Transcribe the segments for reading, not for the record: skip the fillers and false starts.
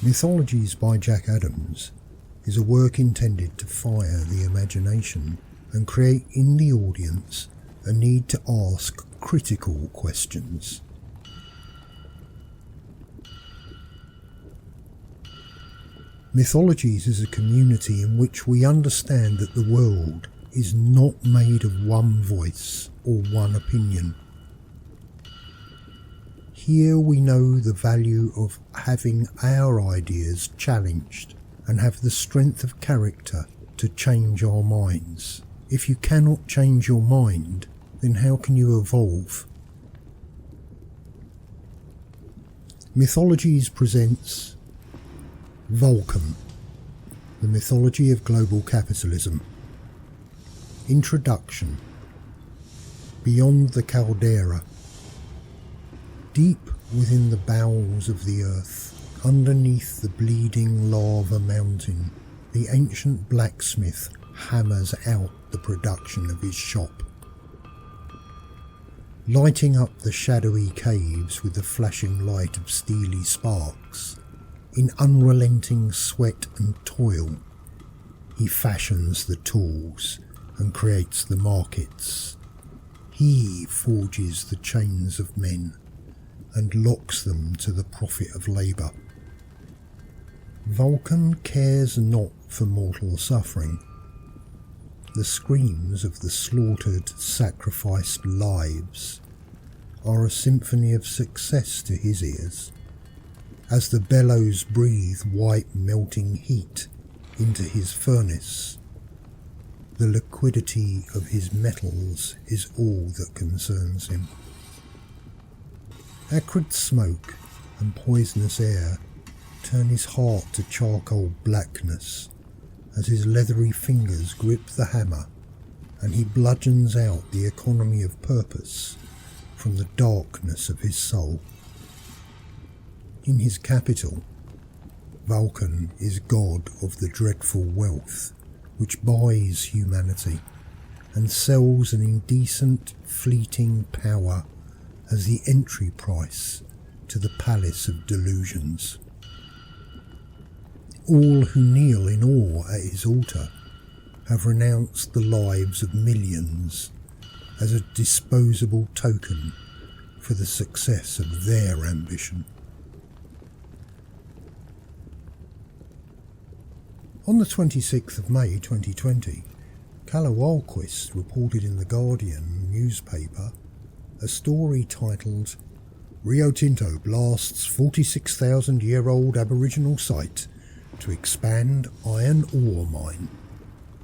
Mythologies by Jack Adams is a work intended to fire the imagination and create in the audience a need to ask critical questions. Mythologies is a community in which we understand that the world is not made of one voice or one opinion. Here we know the value of having our ideas challenged and have the strength of character to change our minds. If you cannot change your mind, then how can you evolve? Mythologies presents Vulcan, the mythology of global capitalism. Introduction. Beyond the caldera. Deep within the bowels of the earth, underneath the bleeding lava mountain, the ancient blacksmith hammers out the production of his shop, lighting up the shadowy caves with the flashing light of steely sparks. In unrelenting sweat and toil, he fashions the tools and creates the markets. He forges the chains of men and locks them to the profit of labour. Vulcan cares not for mortal suffering. The screams of the slaughtered, sacrificed lives are a symphony of success to his ears, as the bellows breathe white melting heat into his furnace. The liquidity of his metals is all that concerns him. Acrid smoke and poisonous air turn his heart to charcoal blackness as his leathery fingers grip the hammer and he bludgeons out the economy of purpose from the darkness of his soul. In his capital, Vulcan is god of the dreadful wealth which buys humanity and sells an indecent, fleeting power as the entry price to the palace of delusions. All who kneel in awe at his altar have renounced the lives of millions as a disposable token for the success of their ambition. On the 26th of May 2020, Kalle Wahlquist reported in the Guardian newspaper a story titled "Rio Tinto blasts 46,000-year-old Aboriginal site to expand iron ore mine."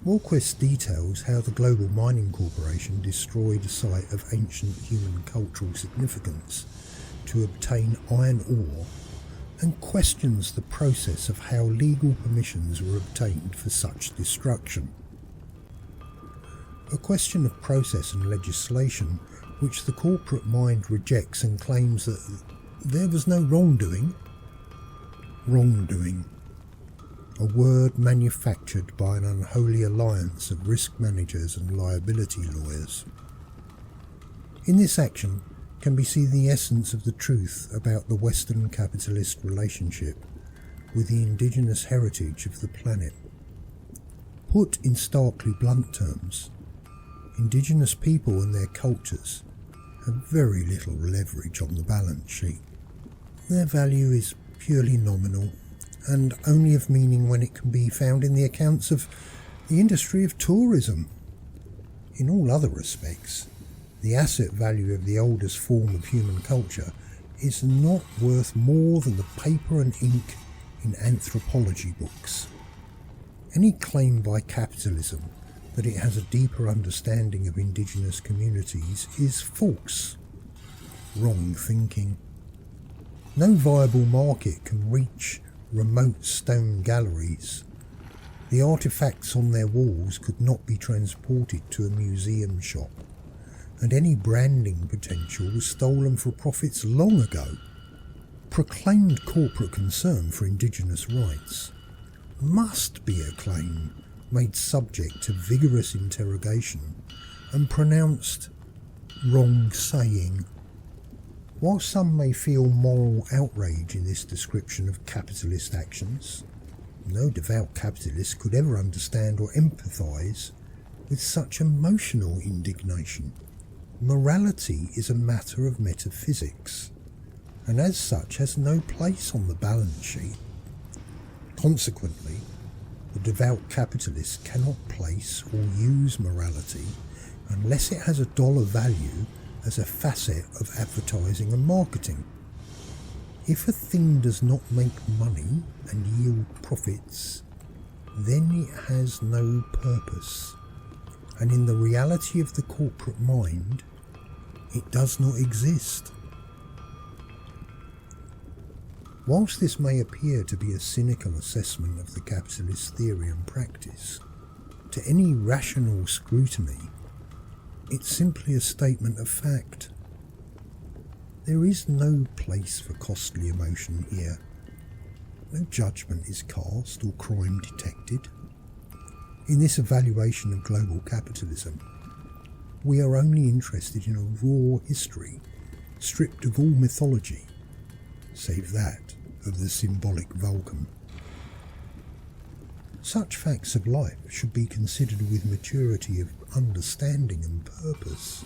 Wahlquist details how the global mining corporation destroyed a site of ancient human cultural significance to obtain iron ore and questions the process of how legal permissions were obtained for such destruction. A question of process and legislation which the corporate mind rejects and claims that there was no wrongdoing. Wrongdoing, a word manufactured by an unholy alliance of risk managers and liability lawyers. In this action can be seen the essence of the truth about the Western capitalist relationship with the indigenous heritage of the planet. Put in starkly blunt terms, indigenous people and their cultures have very little leverage on the balance sheet. Their value is purely nominal and only of meaning when it can be found in the accounts of the industry of tourism. In all other respects, the asset value of the oldest form of human culture is not worth more than the paper and ink in anthropology books. Any claim by capitalism that it has a deeper understanding of indigenous communities is false. Wrong thinking. No viable market can reach remote stone galleries. The artefacts on their walls could not be transported to a museum shop, and any branding potential was stolen for profits long ago. Proclaimed corporate concern for indigenous rights must be a claim made subject to vigorous interrogation and pronounced wrong saying. While some may feel moral outrage in this description of capitalist actions, no devout capitalist could ever understand or empathise with such emotional indignation. Morality is a matter of metaphysics, and as such has no place on the balance sheet. Consequently, the devout capitalist cannot place or use morality unless it has a dollar value as a facet of advertising and marketing. If a thing does not make money and yield profits, then it has no purpose, and in the reality of the corporate mind, it does not exist. Whilst this may appear to be a cynical assessment of the capitalist theory and practice, to any rational scrutiny, it's simply a statement of fact. There is no place for costly emotion here. No judgment is cast or crime detected. In this evaluation of global capitalism, we are only interested in a raw history, stripped of all mythology, save that of the symbolic Vulcan. Such facts of life should be considered with maturity of understanding and purpose.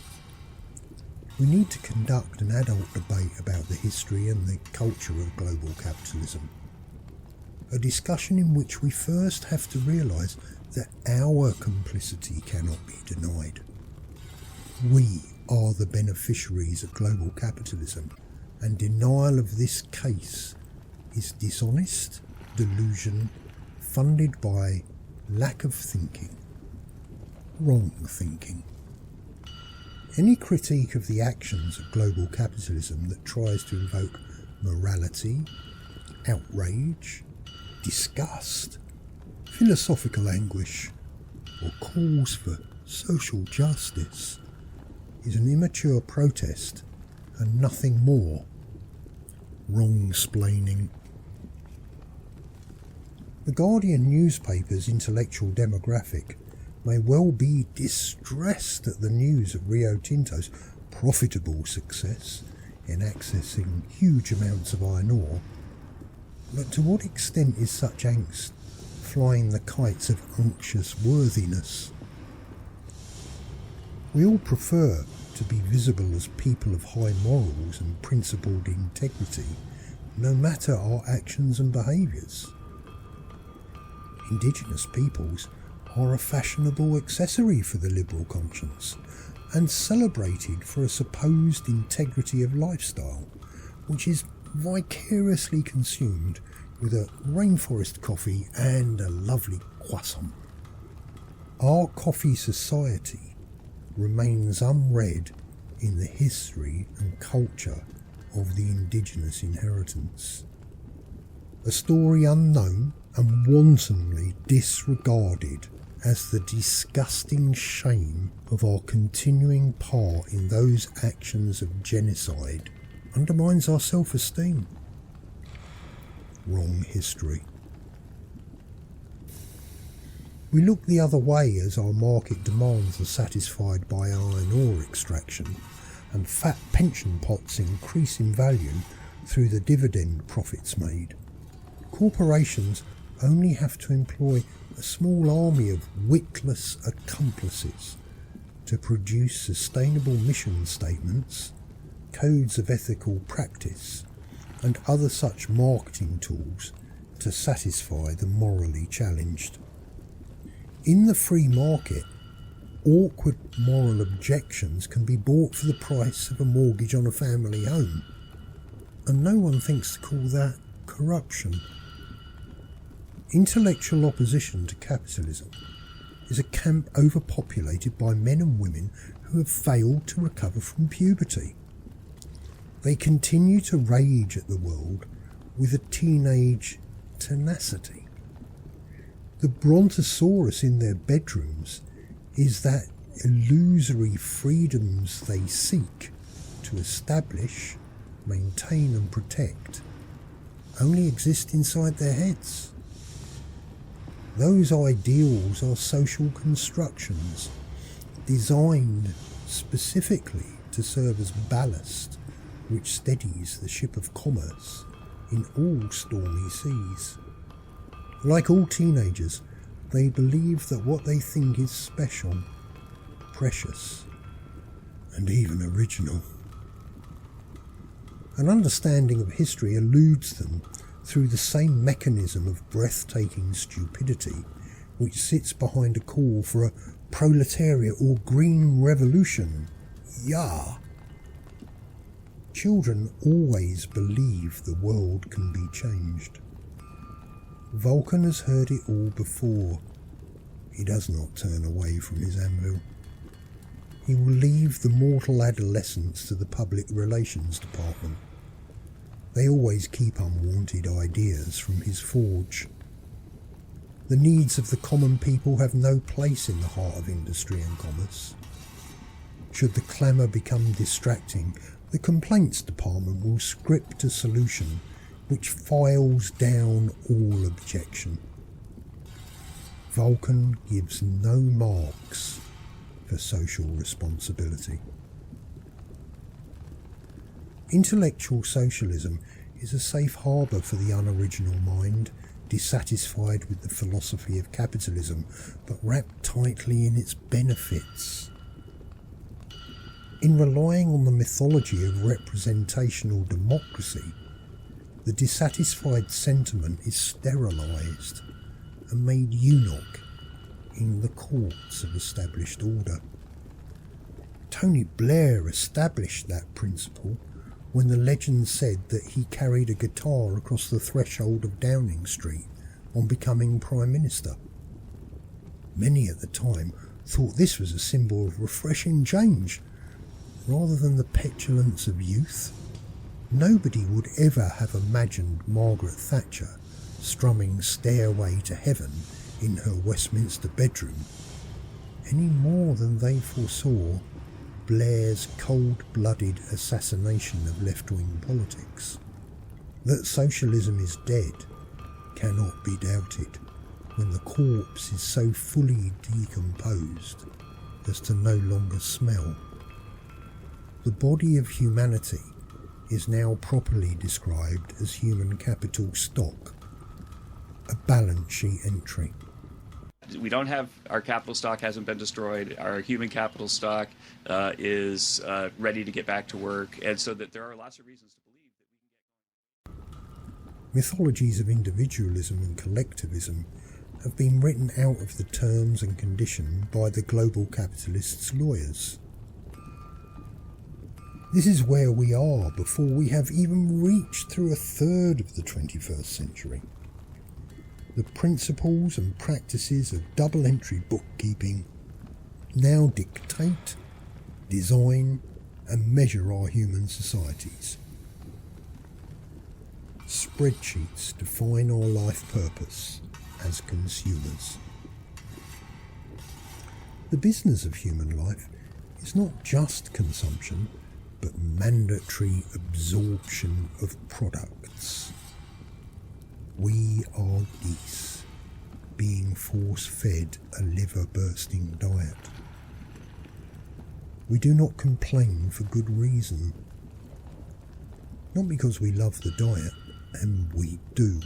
We need to conduct an adult debate about the history and the culture of global capitalism. A discussion in which we first have to realise that our complicity cannot be denied. We are the beneficiaries of global capitalism, and denial of this case is dishonest delusion funded by lack of thinking, wrong thinking. Any critique of the actions of global capitalism that tries to invoke morality, outrage, disgust, philosophical anguish, or calls for social justice is an immature protest and nothing more. Wrong-splaining. The Guardian newspaper's intellectual demographic may well be distressed at the news of Rio Tinto's profitable success in accessing huge amounts of iron ore, but to what extent is such angst flying the kites of unctuous worthiness? We all prefer to be visible as people of high morals and principled integrity, no matter our actions and behaviours. Indigenous peoples are a fashionable accessory for the liberal conscience, and celebrated for a supposed integrity of lifestyle, which is vicariously consumed with a rainforest coffee and a lovely croissant. Our coffee society remains unread in the history and culture of the indigenous inheritance. A story unknown and wantonly disregarded as the disgusting shame of our continuing part in those actions of genocide undermines our self-esteem. Wrong history. We look the other way as our market demands are satisfied by iron ore extraction, and fat pension pots increase in value through the dividend profits made. Corporations only have to employ a small army of witless accomplices to produce sustainable mission statements, codes of ethical practice, and other such marketing tools to satisfy the morally challenged. In the free market, awkward moral objections can be bought for the price of a mortgage on a family home, and no one thinks to call that corruption. Intellectual opposition to capitalism is a camp overpopulated by men and women who have failed to recover from puberty. They continue to rage at the world with a teenage tenacity. The brontosaurus in their bedrooms is that illusory freedoms they seek to establish, maintain and protect only exist inside their heads. Those ideals are social constructions designed specifically to serve as ballast which steadies the ship of commerce in all stormy seas. Like all teenagers, they believe that what they think is special, precious, and even original. An understanding of history eludes them through the same mechanism of breathtaking stupidity which sits behind a call for a proletariat or green revolution. Yeah! Children always believe the world can be changed. Vulcan has heard it all before. He does not turn away from his anvil. He will leave the mortal adolescents to the public relations department. They always keep unwanted ideas from his forge. The needs of the common people have no place in the heart of industry and commerce. Should the clamour become distracting, the complaints department will script a solution which files down all objection. Vulcan gives no marks for social responsibility. Intellectual socialism is a safe harbour for the unoriginal mind, dissatisfied with the philosophy of capitalism, but wrapped tightly in its benefits. In relying on the mythology of representational democracy, the dissatisfied sentiment is sterilised and made eunuch in the courts of established order. Tony Blair established that principle when the legend said that he carried a guitar across the threshold of Downing Street on becoming Prime Minister. Many at the time thought this was a symbol of refreshing change, rather than the petulance of youth. Nobody would ever have imagined Margaret Thatcher strumming Stairway to Heaven in her Westminster bedroom, any more than they foresaw Blair's cold-blooded assassination of left-wing politics. That socialism is dead cannot be doubted when the corpse is so fully decomposed as to no longer smell. The body of humanity is now properly described as human capital stock, a balance sheet entry. We don't have, our capital stock hasn't been destroyed, our human capital stock is ready to get back to work, and so that there are lots of reasons to believe that we can get... Mythologies of individualism and collectivism have been written out of the terms and conditions by the global capitalists' lawyers. This is where we are before we have even reached through a third of the 21st century. The principles and practices of double-entry bookkeeping now dictate, design and measure our human societies. Spreadsheets define our life purpose as consumers. The business of human life is not just consumption, but mandatory absorption of products. We are geese, being force-fed a liver-bursting diet. We do not complain for good reason. Not because we love the diet, and we do,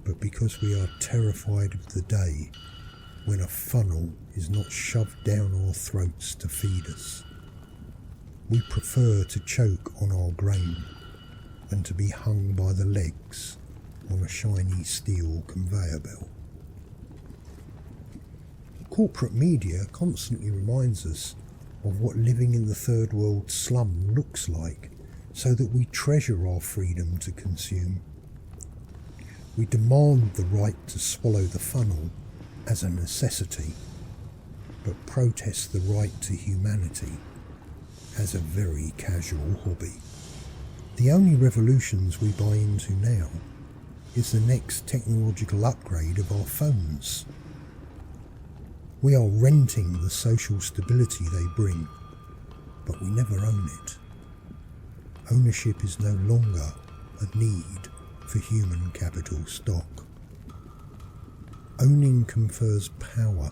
but because we are terrified of the day when a funnel is not shoved down our throats to feed us. We prefer to choke on our grain than to be hung by the legs on a shiny steel conveyor belt. Corporate media constantly reminds us of what living in the third world slum looks like, so that we treasure our freedom to consume. We demand the right to swallow the funnel as a necessity, but protest the right to humanity as a very casual hobby. The only revolutions we buy into now is the next technological upgrade of our phones. We are renting the social stability they bring, but we never own it. Ownership is no longer a need for human capital stock. Owning confers power.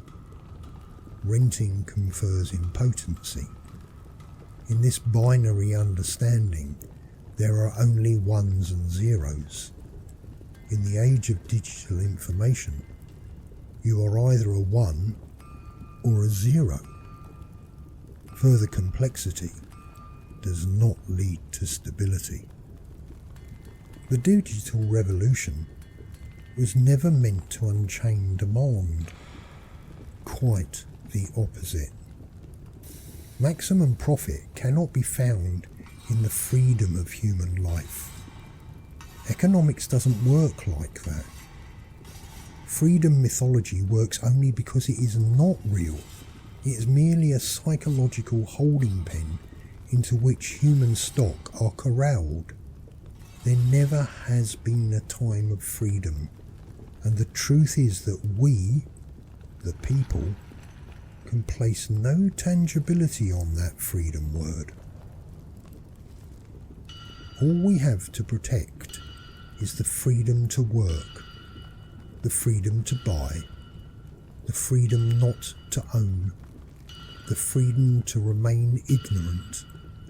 Renting confers impotency. In this binary understanding, there are only ones and zeros. In the age of digital information, you are either a 1 or a 0. Further complexity does not lead to stability. The digital revolution was never meant to unchain demand. Quite the opposite. Maximum profit cannot be found in the freedom of human life. Economics doesn't work like that. Freedom mythology works only because it is not real. It is merely a psychological holding pen into which human stock are corralled. There never has been a time of freedom, and the truth is that we, the people, can place no tangibility on that freedom word. All we have to protect is the freedom to work, the freedom to buy, the freedom not to own, the freedom to remain ignorant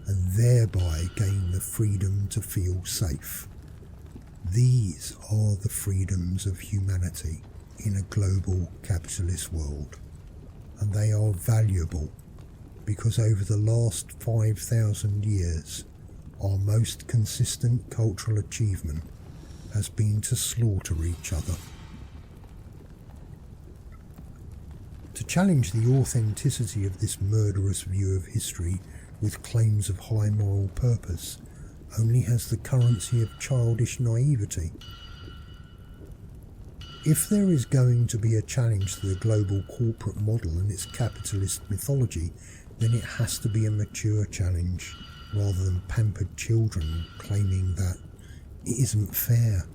and thereby gain the freedom to feel safe. These are the freedoms of humanity in a global capitalist world, and they are valuable because over the last 5,000 years our most consistent cultural achievement has been to slaughter each other. To challenge the authenticity of this murderous view of history with claims of high moral purpose only has the currency of childish naivety. If there is going to be a challenge to the global corporate model and its capitalist mythology, then it has to be a mature challenge, rather than pampered children claiming that it isn't fair.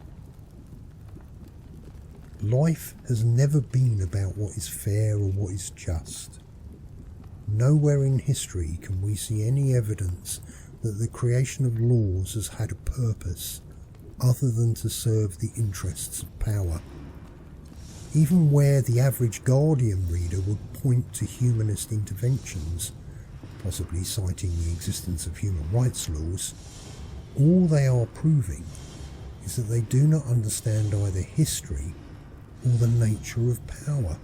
Life has never been about what is fair or what is just. Nowhere in history can we see any evidence that the creation of laws has had a purpose other than to serve the interests of power. Even where the average Guardian reader would point to humanist interventions, possibly citing the existence of human rights laws, all they are proving is that they do not understand either history or the nature of power.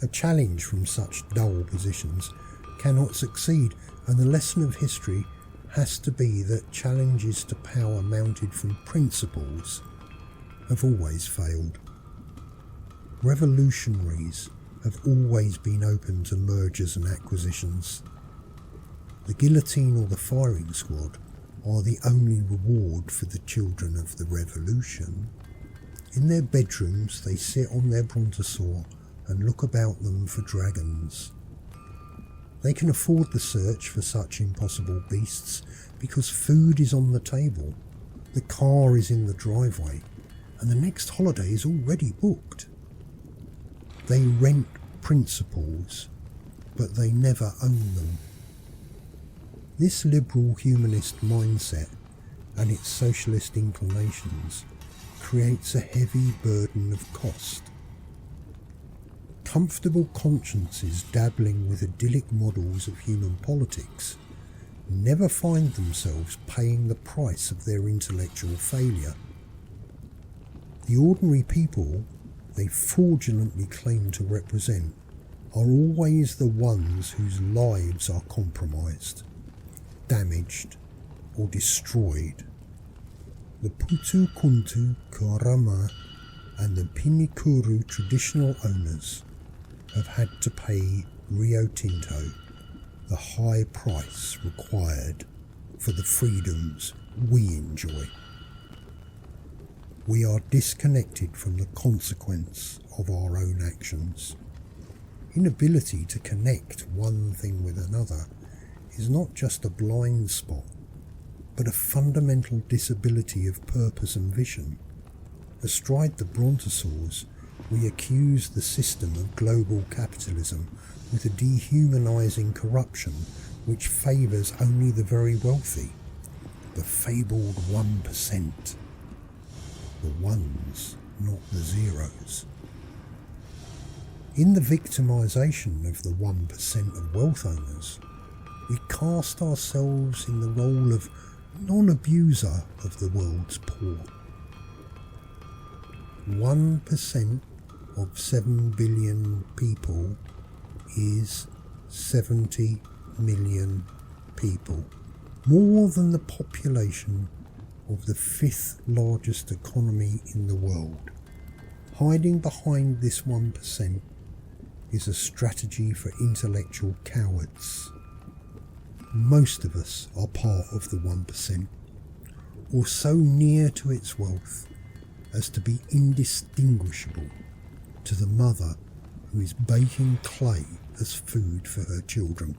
A challenge from such dull positions cannot succeed, and the lesson of history has to be that challenges to power mounted from principles have always failed. Revolutionaries have always been open to mergers and acquisitions. The guillotine or the firing squad are the only reward for the children of the revolution. In their bedrooms they sit on their brontosaur and look about them for dragons. They can afford the search for such impossible beasts because food is on the table, the car is in the driveway, and the next holiday is already booked. They rent principles, but they never own them. This liberal humanist mindset and its socialist inclinations creates a heavy burden of cost. Comfortable consciences dabbling with idyllic models of human politics never find themselves paying the price of their intellectual failure. The ordinary people they fraudulently claim to represent are always the ones whose lives are compromised, damaged or destroyed. The Putu Kuntu, Karama and the Pinikuru traditional owners have had to pay Rio Tinto the high price required for the freedoms we enjoy. We are disconnected from the consequence of our own actions. Inability to connect one thing with another is not just a blind spot, but a fundamental disability of purpose and vision. Astride the brontosaurs, we accuse the system of global capitalism with a dehumanising corruption which favours only the very wealthy, the fabled 1%. The ones, not the zeros. In the victimisation of the 1% of wealth owners, we cast ourselves in the role of non-abuser of the world's poor. 1% of 7 billion people is 70 million people, more than the population of the 5th largest economy in the world. Hiding behind this 1% is a strategy for intellectual cowards. Most of us are part of the 1%, or so near to its wealth as to be indistinguishable to the mother who is baking clay as food for her children.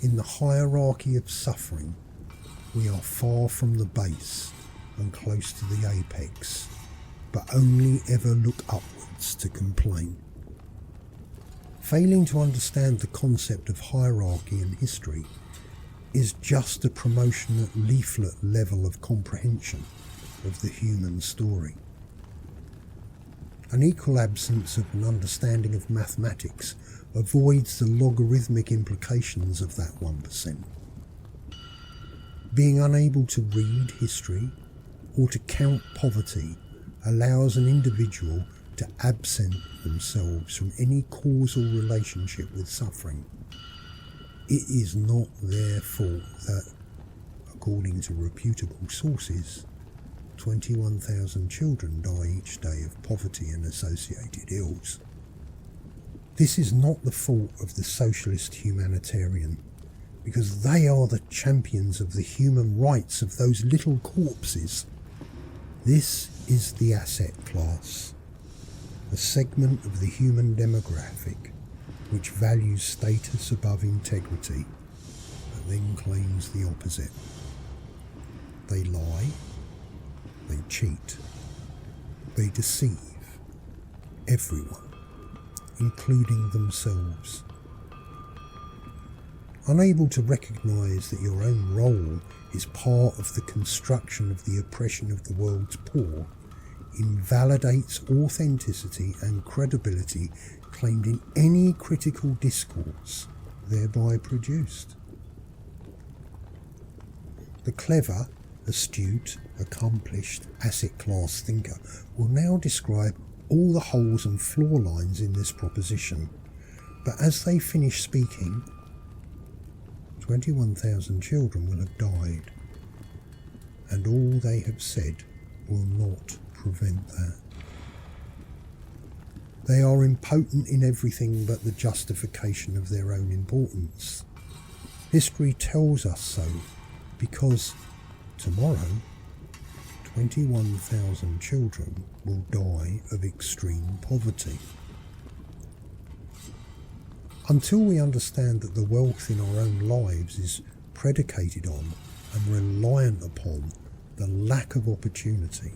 In the hierarchy of suffering, we are far from the base and close to the apex, but only ever look upwards to complain. Failing to understand the concept of hierarchy in history is just a promotion at leaflet level of comprehension of the human story. An equal absence of an understanding of mathematics avoids the logarithmic implications of that 1%. Being unable to read history or to count poverty allows an individual to absent themselves from any causal relationship with suffering. It is not their fault that, according to reputable sources, 21,000 children die each day of poverty and associated ills. This is not the fault of the socialist humanitarian, because they are the champions of the human rights of those little corpses. This is the asset class, a segment of the human demographic which values status above integrity, but then claims the opposite. They lie, they cheat, they deceive everyone, including themselves. Unable to recognise that your own role is part of the construction of the oppression of the world's poor invalidates authenticity and credibility claimed in any critical discourse thereby produced. The clever, astute, accomplished asset class thinker will now describe all the holes and flaw lines in this proposition, but as they finish speaking, 21,000 children will have died, and all they have said will not prevent that. They are impotent in everything but the justification of their own importance. History tells us so, because tomorrow 21,000 children will die of extreme poverty. Until we understand that the wealth in our own lives is predicated on and reliant upon the lack of opportunity,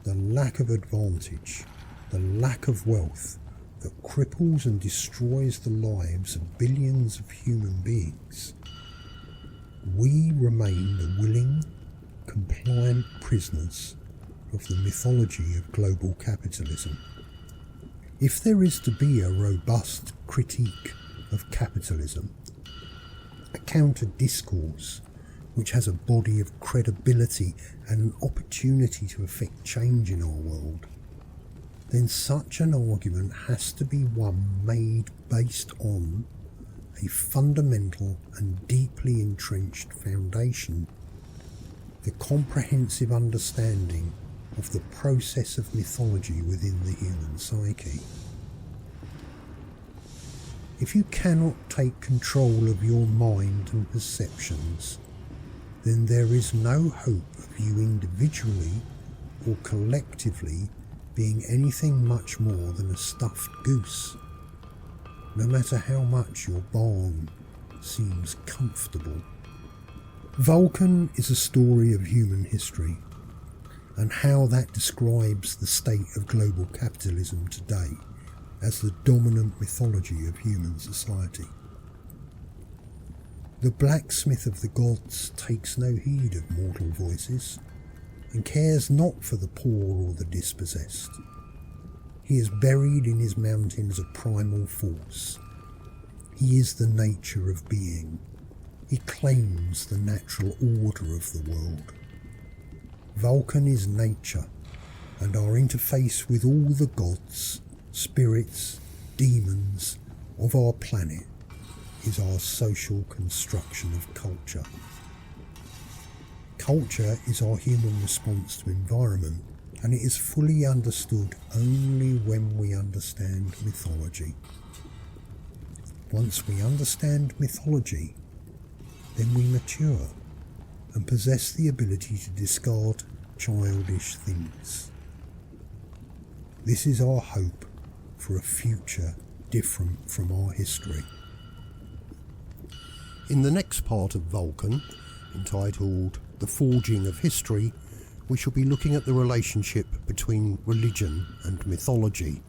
the lack of advantage, the lack of wealth that cripples and destroys the lives of billions of human beings, we remain the willing, compliant prisoners of the mythology of global capitalism. If there is to be a robust critique of capitalism, a counter-discourse which has a body of credibility and an opportunity to effect change in our world, then such an argument has to be one made based on a fundamental and deeply entrenched foundation, the comprehensive understanding of the process of mythology within the human psyche. If you cannot take control of your mind and perceptions, then there is no hope of you individually or collectively being anything much more than a stuffed goose, no matter how much your barn seems comfortable. Vulcan is a story of human history, and how that describes the state of global capitalism today as the dominant mythology of human society. The blacksmith of the gods takes no heed of mortal voices, and cares not for the poor or the dispossessed. He is buried in his mountains of primal force. He is the nature of being. He claims the natural order of the world. Vulcan is nature, and our interface with all the gods, spirits, demons of our planet is our social construction of culture. Culture is our human response to environment, and it is fully understood only when we understand mythology. Once we understand mythology, then we mature and possess the ability to discard childish things. This is our hope for a future different from our history. In the next part of Vulcan, entitled The Forging of History, we shall be looking at the relationship between religion and mythology.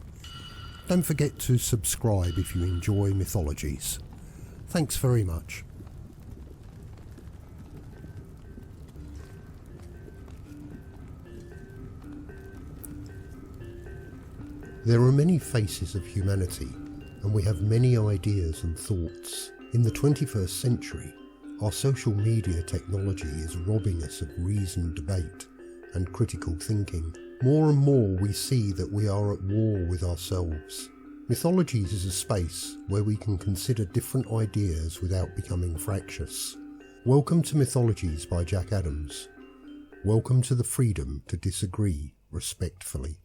Don't forget to subscribe if you enjoy Mythologies. Thanks very much. There are many faces of humanity, and we have many ideas and thoughts. In the 21st century, our social media technology is robbing us of reasoned debate and critical thinking. More and more we see that we are at war with ourselves. Mythologies is a space where we can consider different ideas without becoming fractious. Welcome to Mythologies by Jack Adams. Welcome to the freedom to disagree respectfully.